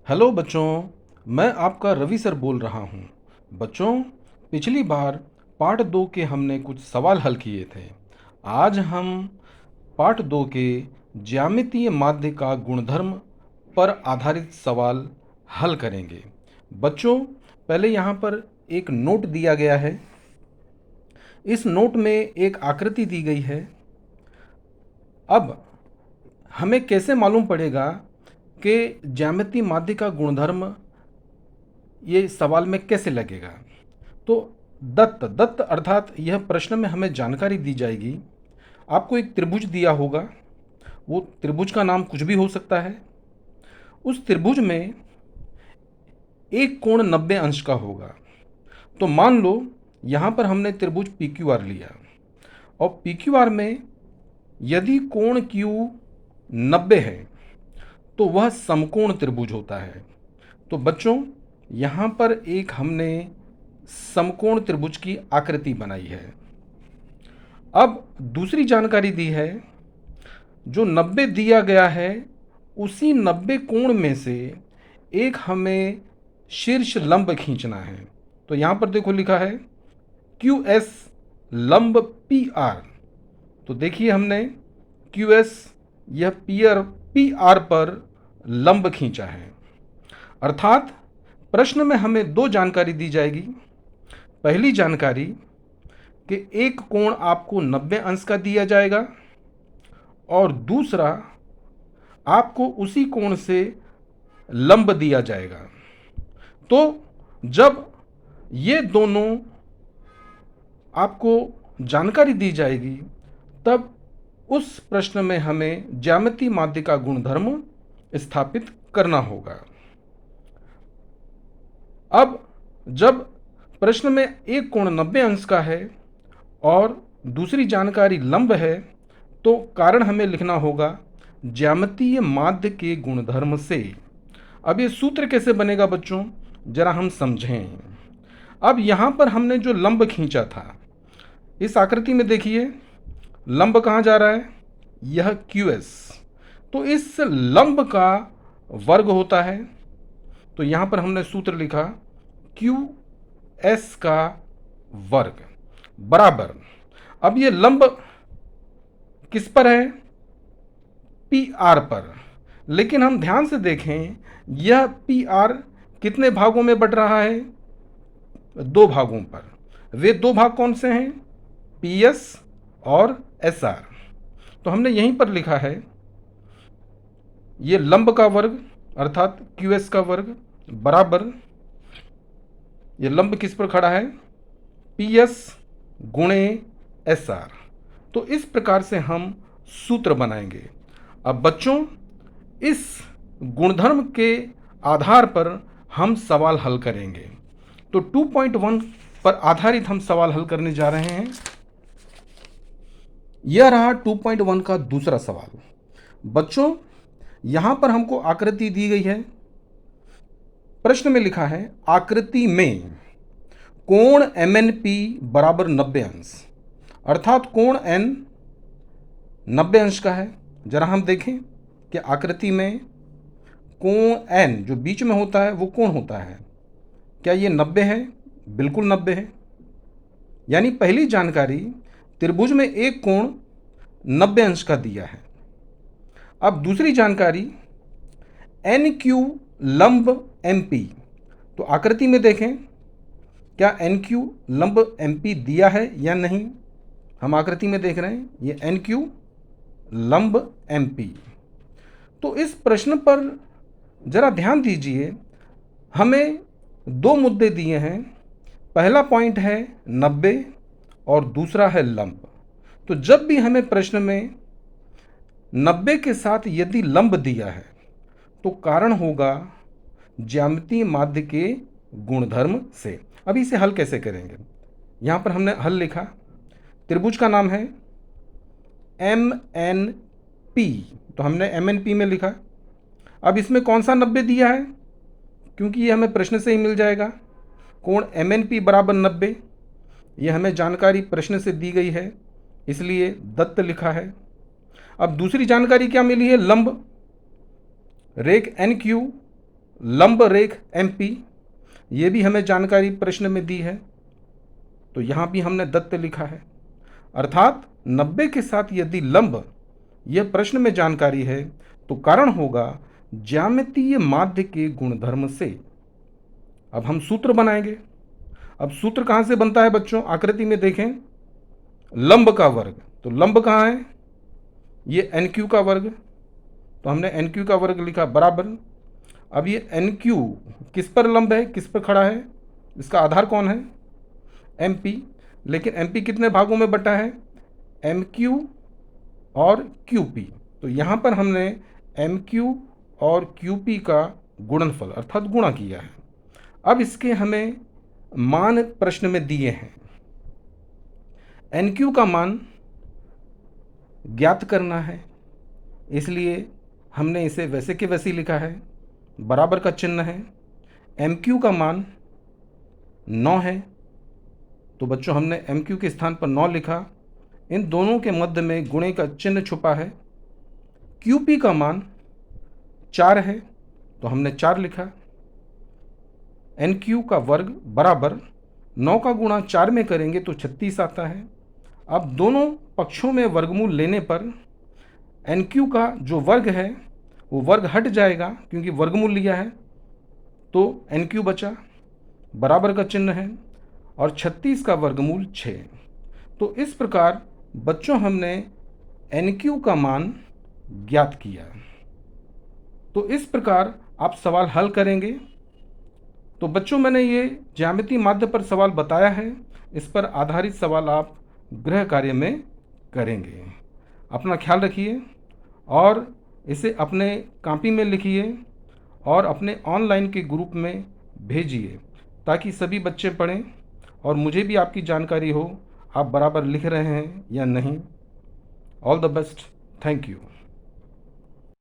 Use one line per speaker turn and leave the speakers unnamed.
Hello बच्चों, मैं आपका रवि सर बोल रहा हूँ। बच्चों, पिछली बार पार्ट 2 के हमने कुछ सवाल हल किए थे। आज हम पार्ट 2 के ज्यामितीय माध्य का गुणधर्म पर आधारित सवाल हल करेंगे। बच्चों, पहले यहाँ पर एक नोट दिया गया है। इस नोट में एक आकृति दी गई है। अब हमें कैसे मालूम पड़ेगा कि ज्यामितीय माध्य का गुणधर्म ये सवाल में कैसे लगेगा? तो दत्त दत्त अर्थात यह प्रश्न में हमें जानकारी दी जाएगी। आपको एक त्रिभुज दिया होगा। वो त्रिभुज का नाम कुछ भी हो सकता है। उस त्रिभुज में एक कोण 90 अंश का होगा। तो मान लो यहाँ पर हमने त्रिभुज पी क्यू आर लिया और पी क्यू आर में यदि कोण क्यू 90 है तो वह समकोण त्रिभुज होता है। तो बच्चों, यहाँ पर एक हमने समकोण त्रिभुज की आकृति बनाई है। अब दूसरी जानकारी दी है, जो 90 दिया गया है उसी 90 कोण में से एक हमें शीर्ष लंब खींचना है। तो यहाँ पर देखो लिखा है क्यू एस लंब पी आर। तो देखिए हमने क्यू एस यह पी आर पर लंब खींचा है। अर्थात प्रश्न में हमें दो जानकारी दी जाएगी। पहली जानकारी कि एक कोण आपको 90 अंश का दिया जाएगा और दूसरा आपको उसी कोण से लंब दिया जाएगा। तो जब ये दोनों आपको जानकारी दी जाएगी तब उस प्रश्न में हमें ज्यामितीय माध्य का गुणधर्म स्थापित करना होगा। अब जब प्रश्न में एक कोण 90 अंश का है और दूसरी जानकारी लंब है तो कारण हमें लिखना होगा ज्यामितीय माध्य के गुणधर्म से। अब ये सूत्र कैसे बनेगा बच्चों, जरा हम समझें। अब यहाँ पर हमने जो लंब खींचा था, इस आकृति में देखिए लंब कहाँ जा रहा है, यह क्यू एस। तो इस लंब का वर्ग होता है। तो यहाँ पर हमने सूत्र लिखा क्यू एस का वर्ग बराबर। अब ये लंब किस पर है, पी आर पर। लेकिन हम ध्यान से देखें, यह पी आर कितने भागों में बट रहा है, दो भागों पर। वे दो भाग कौन से हैं, पी एस और एस आर। तो हमने यहीं पर लिखा है ये लंब का वर्ग अर्थात क्यू एस का वर्ग बराबर, ये लंब किस पर खड़ा है, पी एस गुणे एस आर। तो इस प्रकार से हम सूत्र बनाएंगे। अब बच्चों, इस गुणधर्म के आधार पर हम सवाल हल करेंगे। तो 2.1 पर आधारित हम सवाल हल करने जा रहे हैं। यह रहा 2.1 का दूसरा सवाल। बच्चों, यहां पर हमको आकृति दी गई है। प्रश्न में लिखा है आकृति में कोण एम एन पी बराबर 90 अंश, अर्थात कोण एन 90 अंश का है। जरा हम देखें कि आकृति में कोण एन जो बीच में होता है वो कोण होता है, क्या ये 90 है? बिल्कुल 90 है। यानी पहली जानकारी, त्रिभुज में एक कोण 90 अंश का दिया है। अब दूसरी जानकारी एन क्यू लंब एम पी। तो आकृति में देखें क्या एन क्यू लंब एम पी दिया है या नहीं। हम आकृति में देख रहे हैं ये एन क्यू लंब एम पी। तो इस प्रश्न पर जरा ध्यान दीजिए, हमें दो मुद्दे दिए हैं। पहला पॉइंट है 90 और दूसरा है लंब। तो जब भी हमें प्रश्न में 90 के साथ यदि लंब दिया है तो कारण होगा ज्यामितीय माध्य के गुणधर्म से। अब इसे हल कैसे करेंगे, यहाँ पर हमने हल लिखा, त्रिभुज का नाम है एम एन पी। तो हमने एम एन पी में लिखा। अब इसमें कौन सा 90 दिया है, क्योंकि ये हमें प्रश्न से ही मिल जाएगा। कोण एम एन पी बराबर 90, ये हमें जानकारी प्रश्न से दी गई है, इसलिए दत्त लिखा है। अब दूसरी जानकारी क्या मिली है, लंब। रेख एन क्यू लंब रेख MP, ये भी हमें जानकारी प्रश्न में दी है, तो यहाँ भी हमने दत्त लिखा है। अर्थात 90 के साथ यदि लंब यह प्रश्न में जानकारी है तो कारण होगा ज्यामितीय माध्य के गुणधर्म से। अब हम सूत्र बनाएंगे। अब सूत्र कहाँ से बनता है बच्चों? आकृति में देखें, लंब का वर्ग, तो लंब कहाँ है? ये NQ का वर्ग, तो हमने NQ का वर्ग लिखा बराबर। अब ये NQ किस पर लंब है, किस पर खड़ा है? इसका आधार कौन है? MP। लेकिन MP कितने भागों में बटा है? MQ और QP। तो यहाँ पर हमने MQ और QP का गुणनफल अर्थात गुणा किया है। अब इसके हमें मान प्रश्न में दिए हैं। NQ का मान ज्ञात करना है, इसलिए हमने इसे वैसे के वैसे लिखा है, बराबर का चिन्ह है। MQ का मान 9 है, तो बच्चों हमने MQ के स्थान पर 9 लिखा। इन दोनों के मध्य में गुणे का चिन्ह छुपा है। QP का मान 4 है, तो हमने 4 लिखा। NQ का वर्ग बराबर 9 का गुणा 4 में करेंगे तो 36 आता है। अब दोनों पक्षों में वर्गमूल लेने पर NQ का जो वर्ग है वो वर्ग हट जाएगा, क्योंकि वर्गमूल लिया है, तो NQ बचा, बराबर का चिन्ह है, और 36 का वर्गमूल 6। तो इस प्रकार बच्चों हमने NQ का मान ज्ञात किया। तो इस प्रकार आप सवाल हल करेंगे। तो बच्चों मैंने ये ज्यामितीय माध्य पर सवाल बताया है, इस पर आधारित सवाल आप गृह कार्य में करेंगे। अपना ख्याल रखिए और इसे अपने कॉपी में लिखिए और अपने ऑनलाइन के ग्रुप में भेजिए, ताकि सभी बच्चे पढ़ें और मुझे भी आपकी जानकारी हो आप बराबर लिख रहे हैं या नहीं। All the best. Thank you.